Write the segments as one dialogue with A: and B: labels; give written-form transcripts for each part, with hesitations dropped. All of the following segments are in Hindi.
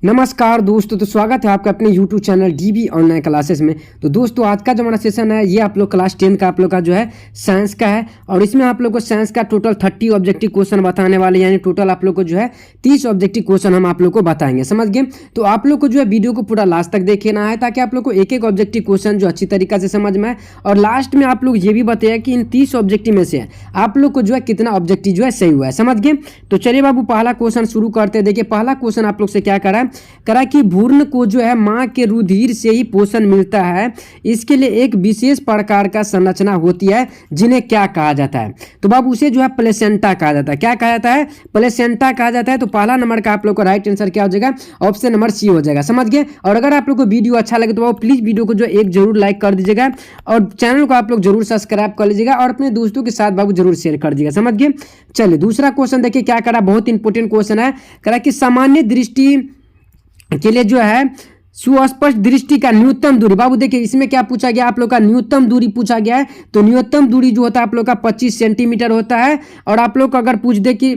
A: नमस्कार दोस्तों, तो स्वागत है आपका अपने YouTube channel dB online classes में। तो दोस्तों आज का जो हमारा सेशन है ये आप लोग क्लास 10 का आप लोग का जो है साइंस का है और इसमें आप लोग को साइंस का टोटल 30 ऑब्जेक्टिव क्वेश्चन बताने वाले, यानी टोटल आप लोग को जो है 30 ऑब्जेक्टिव क्वेश्चन हम आप लोग को बताएंगे। समझ गए? तो आप लोग को जो है वीडियो को पूरा लास्ट तक देखना है ताकि आप लोग को एक एक ऑब्जेक्टिव क्वेश्चन जो अच्छी तरीके से समझ में आए। और लास्ट में आप लोग ये भी बताइए कि इन 30 ऑब्जेक्टिव में से आप लोग को जो है कितना ऑब्जेक्टिव जो है सही हुआ है। समझ गए? तो चलिए बाबू पहला क्वेश्चन शुरू करते हैं। देखिए पहला क्वेश्चन आप लोग से क्या करा कि भ्रूण को जो है मां के रुधिर से ही पोषण मिलता है, इसके लिए एक विशेष प्रकार का संरचना होती है जिन्हें क्या कहा जाता है। तो बाबू उसे जो है प्लेसेंटा कहा जाता है। क्या कहा जाता है? प्लेसेंटा कहा जाता है। तो पहला नंबर का आप लोग का राइट आंसर क्या हो जाएगा? ऑप्शन नंबर सी हो जाएगा। समझ गए? और अगर आप लोग को वीडियो अच्छा लगे तो बाबू प्लीज वीडियो को जो एक जरूर लाइक कर दीजिएगा और चैनल को आप लोग जरूर सब्सक्राइब कर लीजिएगा और अपने दोस्तों के साथ बाबू जरूर शेयर कर दीजिएगा। समझ गए? चलिए दूसरा क्वेश्चन देखिए क्या करा, बहुत इंपॉर्टेंट क्वेश्चन है। करा कि सामान्य दृष्टि के लिए जो है सुस्पष्ट दृष्टि का न्यूनतम दूरी। बाबू देखिए इसमें क्या पूछा गया आप लोग का? न्यूनतम दूरी पूछा गया है। तो न्यूनतम दूरी जो होता है आप लोग का 25 सेंटीमीटर होता है। और आप लोग को अगर पूछ दे कि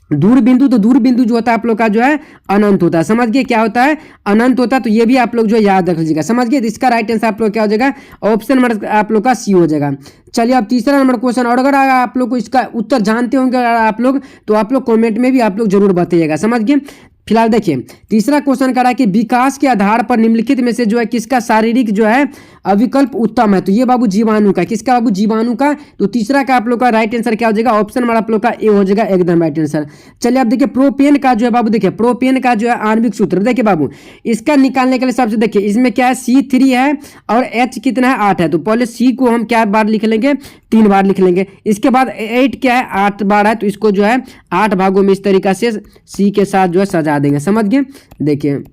A: दूर बिंदु, तो दूर बिंदु जो होता है आप लोग का जो है अनंत होता है। समझ गए? क्या होता है? अनंत होता है। तो ये भी आप लोग जो याद रख लीजिएगा। समझ गए? तो इसका राइट आंसर आप लोग क्या हो जाएगा? ऑप्शन नंबर आप लोग का सी हो जाएगा। चलिए अब तीसरा नंबर क्वेश्चन, और अगर आप लोग को इसका उत्तर जानते होंगे आप लोग तो आप लोग कमेंट में भी आप लोग जरूर बताइएगा। समझ गए? फिलहाल देखिए तीसरा क्वेश्चन करा कि विकास के आधार पर निम्नलिखित में से जो है किसका शारीरिक जो है अविकल्प उत्तम है। तो ये बाबू जीवाणु का। किसका बाबू? जीवाणु का। तो तीसरा का आप लोग का राइट आंसर क्या हो जाएगा? ऑप्शन नंबर आप लोग का ए हो जाएगा, एकदम राइट आंसर। चलिए अब देखिए प्रोपेन का जो है बाबू, देखिए प्रोपेन का जो है आणविक सूत्र देखिए बाबू, इसका निकालने के लिए सबसे देखिए इसमें क्या है, C3 है और H कितना है, 8 है। तो पहले C को हम क्या बार लिख लेंगे? 3 बार लिख लेंगे। इसके बाद 8 क्या है, 8 बार है। तो इसको जो है 8 भागों में इस तरीका से C के साथ जो है सजा देंगे। समझ गए? देखिए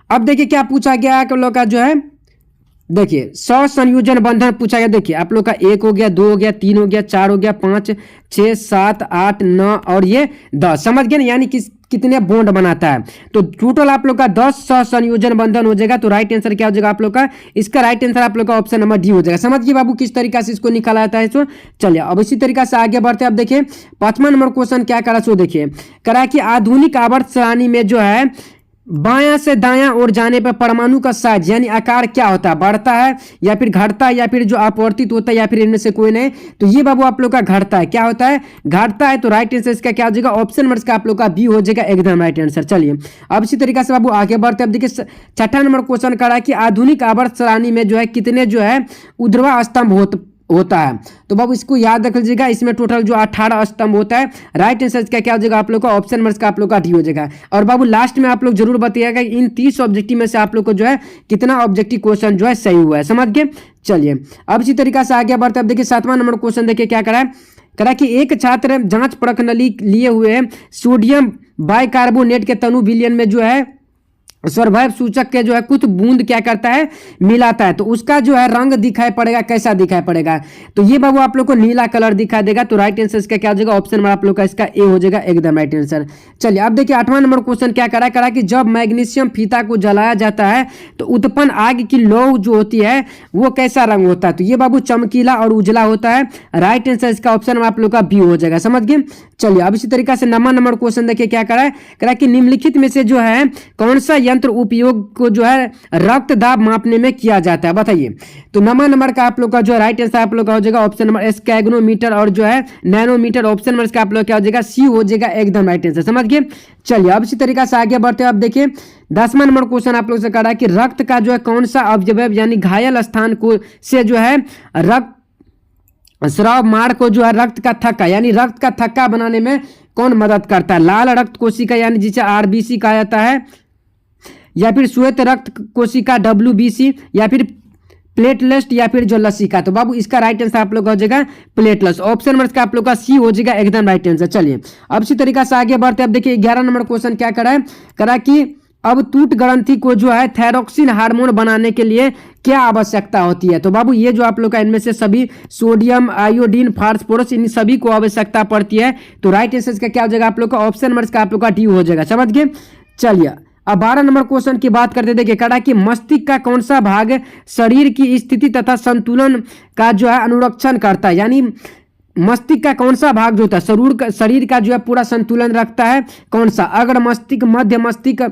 A: अब देखिए क्या पूछा गया आप लोग का जो है, देखिए संयोजन बंधन पूछा गया। देखिए आप लोग का 1 हो गया, 2 हो गया, 3 हो गया, 4 हो गया, 5, 6, 7, 8, 9 और ये 10। समझ गए ना? यानी कितने बॉन्ड बनाता है। तो टोटल आप लोग का 10 संयोजन बंधन हो जाएगा। तो राइट आंसर क्या हो जाएगा आप लोग का? इसका राइट आंसर आप लोग का ऑप्शन नंबर डी हो जाएगा। समझ गए बाबू किस तरीके से इसको निकाला जाता है? तो चलिए अब इसी तरीके से आगे बढ़ते हैं। अब देखिए 5वां नंबर क्वेश्चन क्या करा, सो देखिए करा कि आधुनिक आवर्त सारणी में जो है बायां से दायां ओर जाने पर परमाणु का साइज यानी आकार क्या होता है? बढ़ता है या फिर घटता है या फिर जो अपवर्तित होता है या फिर इनमें से कोई नहीं? तो ये बाबू आप लोग का घटता है। क्या होता है? घटता है। तो राइट आंसर इसका क्या हो जाएगा? ऑप्शन नंबर का आप लोग का बी हो जाएगा, एकदम राइट आंसर। चलिए अब इसी तरीके से बाबू आगे बढ़ते हैं। अब देखिए 6ठा नंबर क्वेश्चन करा कि आधुनिक आवर्त सारणी में जो है कितने जो है ऊर्ध्वाधर स्तंभ होता है। तो बाबू इसको याद रख लीजिएगा, इसमें टोटल जो 18 स्तंभ होता है। राइट आंसर का क्या हो जाएगा आप लोग का? ऑप्शन नंबर का आप लोग का डी हो जाएगा। और बाबू लास्ट में आप लोग जरूर बताइएगा इन 30 ऑब्जेक्टिव में से आप लोग को जो है कितना ऑब्जेक्टिव क्वेश्चन जो है सही हुआ है। समझ गए? चलिए अब इसी तरीके से आगे बढ़ते हैं। अब देखिए 7वां नंबर क्वेश्चन देखिए क्या करा कि एक छात्र जांच प्रश्नावली लिए हुए सोडियम बाइकार्बोनेट के तनु विलयन में जो है सर्वैव सूचक के जो है कुछ बूंद क्या करता है, मिलाता है। तो उसका जो है रंग दिखाई पड़ेगा, कैसा दिखाई पड़ेगा? तो ये बाबू आप लोग को नीला कलर दिखाई देगा। तो राइट आंसर इसका क्या हो जाएगा? ऑप्शन नंबर आप लोग का इसका ए हो जाएगा, एकदम राइट आंसर। चलिए अब देखिए 8वां नंबर क्वेश्चन क्या करा कि जब मैग्नीशियम फीता को जलाया जाता है तो उत्पन्न आग की लौ जो होती है वो कैसा रंग होता है? तो ये बाबू चमकीला और उजला होता है। राइट आंसर इसका ऑप्शन आप लोग का बी हो जाएगा। समझ गए? चलिए अब इसी तरीके से 9वां नंबर क्वेश्चन देखिए क्या करा कि निम्नलिखित में से जो है कौन सा यंत्र उपयोग को जो है रक्त दाब मापने में किया जाता है? बताइए। तो 9वां नंबर का आप लोग का जो राइट आंसर आप लोग का हो जाएगा ऑप्शन नंबर स्कैग्नोमीटर और जो है नैनोमीटर। ऑप्शन नंबर का आप लोग क्या हो जाएगा? सी हो जाएगा, एकदम राइट आंसर। समझ गए? चलिए अब इसी तरीके से आगे बढ़ते हैं। अब देखिए 10वां नंबर क्वेश्चन आप लोग से करा कि रक्त का जो है कौन सा अवयव यानी घायल स्थान को से जो है रक्त स्राव मार्ग को जो है रक्त का थक्का यानी रक्त का थक्का बनाने में कौन मदद करता है? लाल रक्त कोशिका यानी जिसे आरबीसी कहा जाता है, या फिर श्वेत रक्त कोशिका WBC, या फिर प्लेटलेट, या फिर जो लसिका। तो बाबू इसका राइट आंसर आप लोग का हो जाएगा प्लेटलेट्स। ऑप्शन नंबर का आप लोग का सी हो जाएगा, एकदम राइट आंसर। चलिए अब इसी तरीके से आगे बढ़ते हैं। अब देखिए 11 नंबर क्वेश्चन क्या करा कि अब टूट ग्रंथि को जो है थायरोक्सिन हार्मोन बनाने के लिए क्या आवश्यकता होती है? तो बाबू ये जो आप लोग का इनमें से सभी सोडियम, आयोडीन, फास्फोरस इन सभी को आवश्यकता पड़ती है। तो राइट आंसर का क्या हो जाएगा आप लोग का? ऑप्शन नंबर का आप लोग का डी हो जाएगा। समझ गए? चलिए अब 12 नंबर क्वेश्चन की बात करते देखिए करा कि मस्तिष्क का कौन सा भाग शरीर की स्थिति तथा संतुलन का जो है अनुरक्षण करता है? यानी मस्तिष्क का कौन सा भाग जो होता है शरीर का जो है पूरा संतुलन रखता है, कौन सा? अग्र मस्तिष्क, मध्य मस्तिष्क,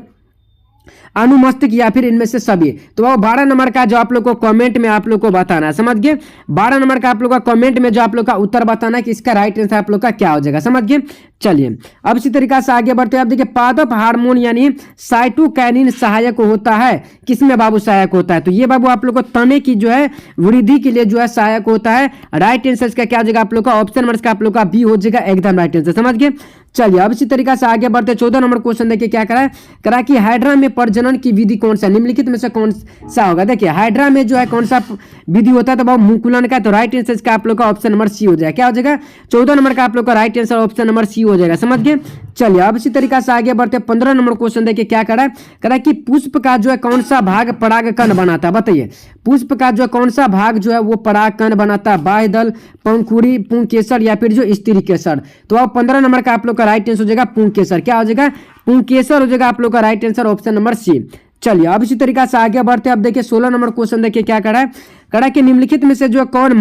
A: अनुमस्तिष्क या फिर इनमें से सभी। तो वो 12 नंबर का जो आप लोग को कमेंट में आप लोग को बताना है, समझ गए? 12 नंबर का आप लोग का कमेंट में जो आप लोग का उत्तर बताना है कि इसका राइट आंसर आप लोग का क्या हो जाएगा, समझ गए? चलिए अब इसी तरीका से आगे बढ़ते हैं। आप देखिए पादप हार्मोन यानी साइटोकाइनिन सहायक होता है, किसमें बाबू सहायक होता है? तो ये बाबू आप लोग को तने की जो है वृद्धि के लिए जो है सहायक होता है। राइट आंसर इसका क्या हो जाएगा आप लोग का? ऑप्शन नंबर का आप लोग का बी हो जाएगा एकदम राइट आंसर, समझ गए? चलिए अब इसी तरीका से आगे बढ़ते 14 नंबर क्वेश्चन देखिए क्या करा कि हाइड्रा में प्रजनन की विधि कौन सा निम्नलिखित में से कौन सा होगा? देखिए हाइड्रा में जो है कौन सा विधि होता है? तो बाबू मुकुलन का। तो राइट आंसर इसका आप लोग का ऑप्शन नंबर सी हो जाएगा। क्या हो जाएगा? 14 नंबर का आप लोग का right answer option number C हो जाएगा, समझ गए? चलिए अब इसी तरीका से आगे बढ़ते 15 नंबर क्वेश्चन देखिए क्या करा कि पुष्प का जो है कौन सा भाग परागकण बनाता है? बताइए पुष्प का जो है कौन सा भाग जो है वो परागकण बनाता है? बाह्य दल, पंखुड़ी, पुंकेसर या फिर जो स्त्री केसर? तो अब 15 नंबर का आप लोग का राइट आंसर हो जाएगा पुंकेसर। क्या हो जाएगा? पुंकेसर हो जाएगा आप लोग का right answer option number C. चलिए अब इसी तरीका से आगे बढ़ते हैं। अब देखिए 16 नंबर क्वेश्चन देखिए क्या करा कि निम्नलिखित में से जो कौन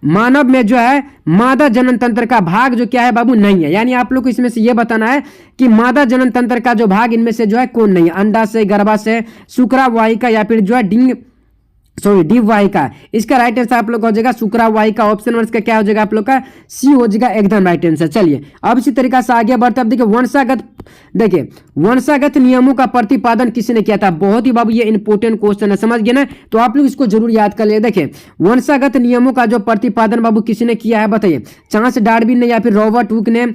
A: मानव में जो है मादा जनन तंत्र का भाग जो क्या है बाबू नहीं है? यानी आप लोग को इसमें से ये बताना है कि मादा जनन तंत्र का जो भाग इनमें से जो है कौन नहीं है? अंडाशय, गर्भाशय, शुक्रावाहिका या फिर जो है डीप वाहिका। इसका राइट आंसर आप लोग का हो जाएगा शुक्रावाहिका। ऑप्शन नंबर का क्या हो जाएगा आप लोग का? सी हो जाएगा एकदम राइट आंसर। चलिए अब इसी तरीका से आगे बढ़ते अब देखिए वंशागत नियमों का प्रतिपादन किसने किया था? बहुत ही बाबू ये इंपोर्टेंट क्वेश्चन है, समझ गए ना? तो आप लोग इसको जरूर याद कर ले। देखिए वंशागत नियमों का जो प्रतिपादन बाबू किसने किया है? बताइए चार्ल्स डार्विन ने या फिर रॉबर्ट हुक ने,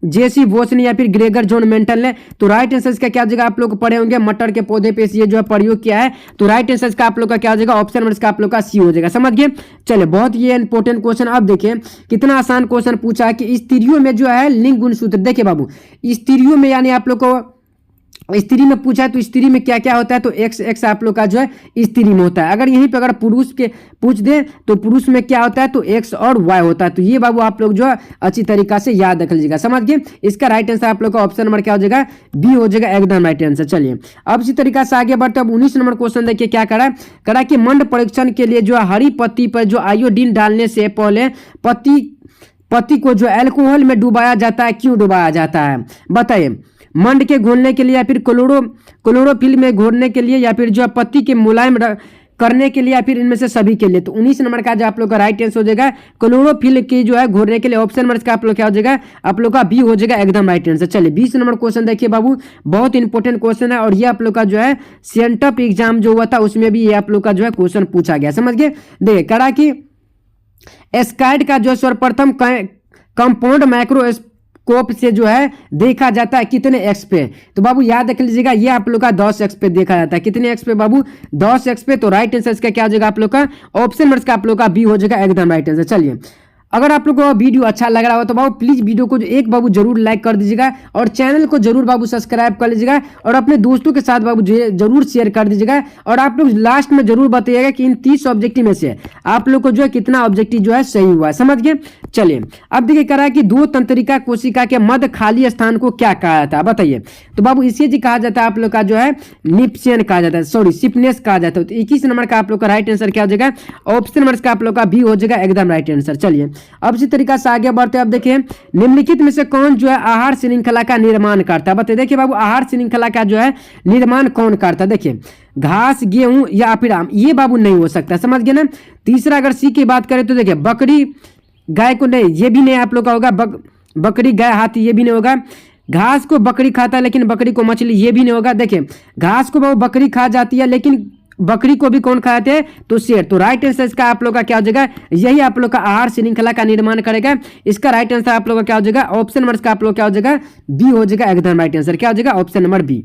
A: जेसी बोस ने या फिर ग्रेगर जॉन मेंटल ने? तो राइट आंसर इसका क्या हो जाएगा? आप लोग पढ़े होंगे मटर के पौधे पे ये जो है प्रयोग किया है। तो राइट आंसर इसका आप लोग का क्या हो जाएगा? ऑप्शन नंबर इसका आप लोग का सी हो जाएगा, समझ गए? चलिए बहुत ये इंपॉर्टेंट क्वेश्चन। अब देखिए कितना आसान क्वेश्चन पूछा है कि स्त्रियों में जो है लिंग गुणसूत्र। देखिए बाबू स्त्रियों में यानी आप लोग को स्त्री में पूछा है तो स्त्री में क्या क्या होता है? तो एक्स आप लोग का जो है स्त्री में होता है। अगर यहीं पे अगर पुरुष के पूछ दे तो पुरुष में क्या होता है? तो एक्स और वाई होता है। तो ये बाबू आप लोग जो है अच्छी तरीका से याद रख लीजिएगा, समझ गए? इसका राइट आंसर आप लोग का ऑप्शन नंबर क्या हो जाएगा? बी हो जाएगा एकदम राइट आंसर। चलिए अब इसी तरीका से आगे बढ़ते अब 19 नंबर क्वेश्चन देखिए क्या करा कि मंड परीक्षण के लिए जो हरी पत्ती पर जो आयोडीन डालने से पहले पत्ती को जो अल्कोहल में डुबाया जाता है, क्यों डुबाया जाता है? बताइए मंड के घोलने के लिए या फिर क्लोरोफिल में घोलने के लिए या फिर जो पत्ती के मुलायम करने के लिए या फिर इनमें से सभी के लिए? तो 19 नंबर का जो आप लोग का राइट आंसर हो जाएगा क्लोरोफिल की जो है घोलने के लिए। ऑप्शन नंबर का आप लोग क्या हो जाएगा? आप लोग का बी हो जाएगा एकदम राइट आंसर। चलिए 20 नंबर क्वेश्चन देखिए बाबू बहुत इंपॉर्टेंट क्वेश्चन है और ये आप लोग का जो है सेंटअप एग्जाम जो हुआ था उसमें भी ये आप लोग का जो है क्वेश्चन पूछा गया, समझ गए? देखिए करा कि एस्काइड का जो सर्वप्रथम कंपाउंड माइक्रोस्कोप से जो है देखा जाता है कितने एक्स पे? तो बाबू याद रख लीजिएगा ये आप लोग का 10 एक्स पे देखा जाता है। कितने एक्स पे बाबू? 10 एक्स पे। तो राइट आंसर इसका क्या हो जाएगा आप लोग का? ऑप्शन नंबर का आप लोग का बी हो जाएगा एकदम राइट आंसर। चलिए अगर आप लोग को वीडियो अच्छा लग रहा हो तो बाबू प्लीज वीडियो को एक बाबू जरूर लाइक कर दीजिएगा और चैनल को जरूर बाबू सब्सक्राइब कर लीजिएगा और अपने दोस्तों के साथ बाबू जरूर शेयर कर दीजिएगा। और आप लोग लास्ट में जरूर बताइएगा कि इन 30 ऑब्जेक्टिव में से आप लोग को जो है कितना ऑब्जेक्टिव जो है सही हुआ है, समझ गए? चलिए अब देखिए करा कि दो तंत्रिका कोशिका के मध्य खाली स्थान को क्या कहा जाता है? बताइए। तो बाबू इसे जी कहा जाता है आप लोग का जो है निप्सियन कहा जाता है, सॉरी सिपनेस कहा जाता है। तो 21 नंबर का आप लोग का राइट आंसर क्या हो जाएगा? ऑप्शन नंबर का आप लोग का बी हो जाएगा एकदम राइट आंसर। चलिए अब इसी तरीका से आगे बढ़ते हैं। अब देखिए निम्नलिखित में से कौन जो है आहार श्रृंखला का निर्माण करता है? बताइए। देखिए बाबू आहार श्रृंखला का जो है निर्माण कौन करता है? देखिए घास, गेहूं या फिर आम, ये बाबू नहीं हो सकता, समझ गए ना? तीसरा अगर सी की बात करें तो देखिए बकरी गाय को नहीं, ये भी नहीं आप लोग का होगा। बकरी गाय हाथी ये भी नहीं होगा। घास को बकरी खाता है लेकिन बकरी को मछली, ये भी नहीं होगा। देखिए घास को बाबू बकरी खा जाती है लेकिन बकरी को भी कौन खाते हैं? तो शेर। तो राइट आंसर इसका आप लोग का क्या हो जाएगा? यही आप लोग का आहार श्रृंखला का निर्माण करेगा। इसका राइट आंसर आप लोग का क्या हो जाएगा? ऑप्शन नंबर का आप लोग क्या हो जाएगा? बी हो जाएगा एकदम राइट आंसर। क्या हो जाएगा? Option number B.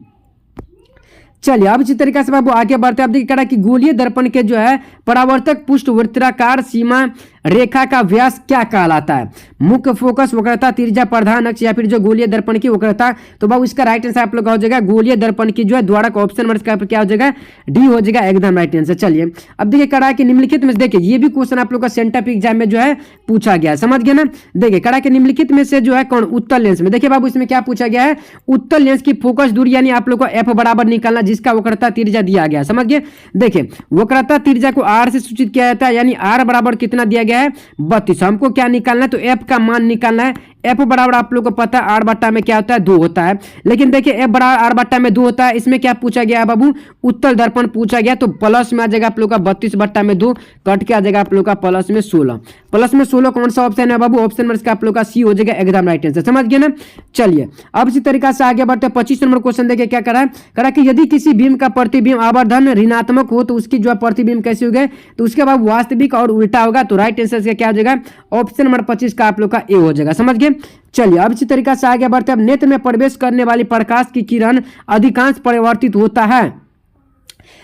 A: चलिए अब इसी तरीके से बाबू आगे बढ़ते हैं। आप देखिए कि गोलीय दर्पण के जो है परावर्तक पुष्ट वृत्ताकार सीमा रेखा का व्यास क्या कहलाता है? मुख्य फोकस, वक्रता, तिरछा प्रधान अक्ष या फिर जो गोलीय दर्पण की वक्रता? तो बाबू इसका राइट आंसर आप लोग का हो जाएगा गोलीय दर्पण की जो है द्वारक। ऑप्शन नंबर का क्या हो जाएगा? डी हो जाएगा एकदम राइट आंसर। चलिए अब देखिए कड़ा के निम्नलिखित में देखिए ये भी क्वेश्चन आप लोग का सेंटअप एग्जाम में जो है पूछा गया, समझ गया ना? देखिए कड़ा के निम्नलिखित में से जो है कौन उत्तल लेंस में? देखिए बाबू इसमें क्या पूछा गया है? उत्तल लेंस की फोकस दूरी यानी आप लोग को एफ बराबर निकालना जिसका वक्रता तिरछा दिया गया, समझ गए? देखिए वक्रता तिरछा को आर से सूचित किया जाता है यानी आर बराबर कितना दिया गया? गया है 32। हमको क्या निकालना है, तो एफ का मान निकालना है। एफ बराबर आप लोग को पता है 8/2 में क्या होता है, 2 होता है। लेकिन देखिए एफ बराबर 8/2 में 2 होता है, इसमें क्या पूछा गया है बाबू, उत्तल दर्पण पूछा गया, तो प्लस में आ जाएगा आप लोग का 32/2 कट के आ जाएगा आप लोग का प्लस में 16। प्लस में 16 कौन सा ऑप्शन है बाबू, ऑप्शन नंबर इसका आप लोग का सी हो जाएगा एकदम राइट आंसर। समझ गए ना। चलिए अब इसी तरीका से आगे बढ़ते हैं। 25 नंबर क्वेश्चन देखिए क्या करा है, करा कि यदि किसी बीम का प्रतिबिंब आवर्धन ऋणात्मक हो तो उसकी जो प्रतिबिंब कैसे हो गए, तो उसके बाद वास्तविक और उल्टा होगा, तो राइट आंसर क्या हो जाएगा, ऑप्शन नंबर 25 का आप लोग का ए हो जाएगा। समझ गए। चलिए अब इसी तरीका से आगे बढ़ते हैं। अब नेत्र में प्रवेश करने वाली प्रकाश की किरण अधिकांश परिवर्तित होता है।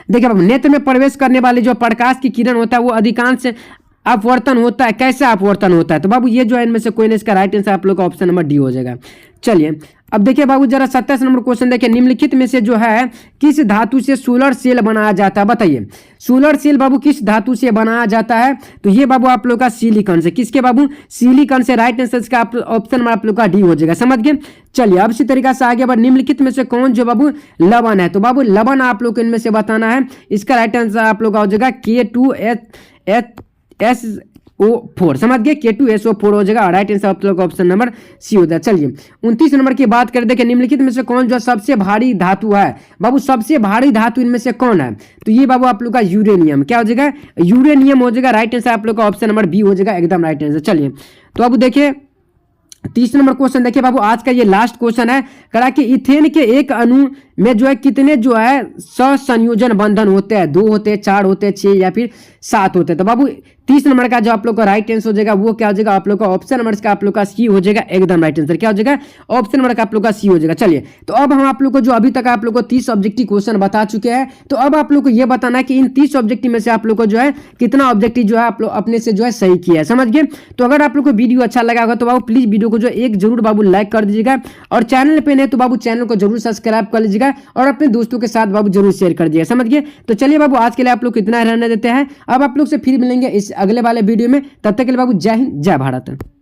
A: देखिए बाबू, नेत्र में प्रवेश करने वाली जो प्रकाश की किरण होता है वो अधिकांश अपवर्तन होता है। कैसे अपवर्तन होता है, तो बाबू ये जो है इनमें से कोई नहीं, इसका राइट आंसर आप लोग का ऑप्शन नंबर डी हो जाएगा। चलिए अब देखिए बाबू जरा 27 नंबर क्वेश्चन देखिए, निम्नलिखित में से जो है किस धातु से सोलर सेल बनाया जाता है, बताइए। सोलर सेल बाबू किस धातु से बनाया जाता है, तो ये बाबू आप लोग का सिलिकॉन से। किसके बाबू, सिलिकॉन से। राइट आंसर का ऑप्शन नंबर आप लोग का डी हो जाएगा। समझ गए। चलिए अब इसी तरीका से आगे बढ़, निम्नलिखित में से कौन जो बाबू लवण है, तो बाबू लवण आप लोग को इनमें से बताना है। इसका राइट आंसर आप लोग का हो जाएगा K2SO4। समझ गए, K2SO4 हो जाएगा। राइट आंसर आप लोग का ऑप्शन नंबर सी हो जाएगा। चलिए 29 नंबर की बात करें, देखिए निम्नलिखित में से कौन जो सबसे भारी धातु है बाबू, सबसे भारी धातु इनमें से कौन है, तो ये बाबू आप लोग का यूरेनियम। क्या हो जाएगा, यूरेनियम हो जाएगा। राइट आंसर आप लोग का ऑप्शन नंबर बी हो जाएगा एकदम राइट आंसर। चलिए तो अब देखिए 30 नंबर क्वेश्चन देखिए बाबू, आज का ये लास्ट क्वेश्चन है। करा कि इथेन के एक अणु में जो है कितने जो है सहसंयोजन बंधन होते हैं, 2 होते हैं, 4 होते हैं, 6 या फिर 7 होते हैं। तो बाबू 30 नंबर का जो आप लोग का राइट आंसर हो जाएगा वो क्या हो जाएगा, आप लोग का ऑप्शन नंबर का आप लोग का सी हो जाएगा एकदम राइट आंसर। क्या हो जाएगा, ऑप्शन नंबर का आप लोग का सी हो जाएगा। चलिए तो अब हम आप लोग को जो अभी तक आप लोग को 30 ऑब्जेक्टिव क्वेश्चन बता चुके हैं, तो अब आप लोग को ये बताना है कि इन 30 ऑब्जेक्टिव में से आप लोग को जो है कितना ऑब्जेक्टिव जो है आप लोग अपने से जो है सही किया है। समझ गए। तो अगर आप लोग को वीडियो अच्छा लगा होगा तो बाबू प्लीज वीडियो को जो एक जरूर बाबू लाइक कर दीजिएगा, और चैनल पे नहीं तो बाबू चैनल को जरूर सब्सक्राइब कर लीजिएगा, और अपने दोस्तों के साथ बाबू जरूर शेयर कर दीजिएगा। समझ गए। तो चलिए बाबू आज के लिए आप लोग इतना रहने देते हैं, अब आप लोग से फिर मिलेंगे इस अगले वाले वीडियो में। तब तक के लिए बाबू जय हिंद जय भारत।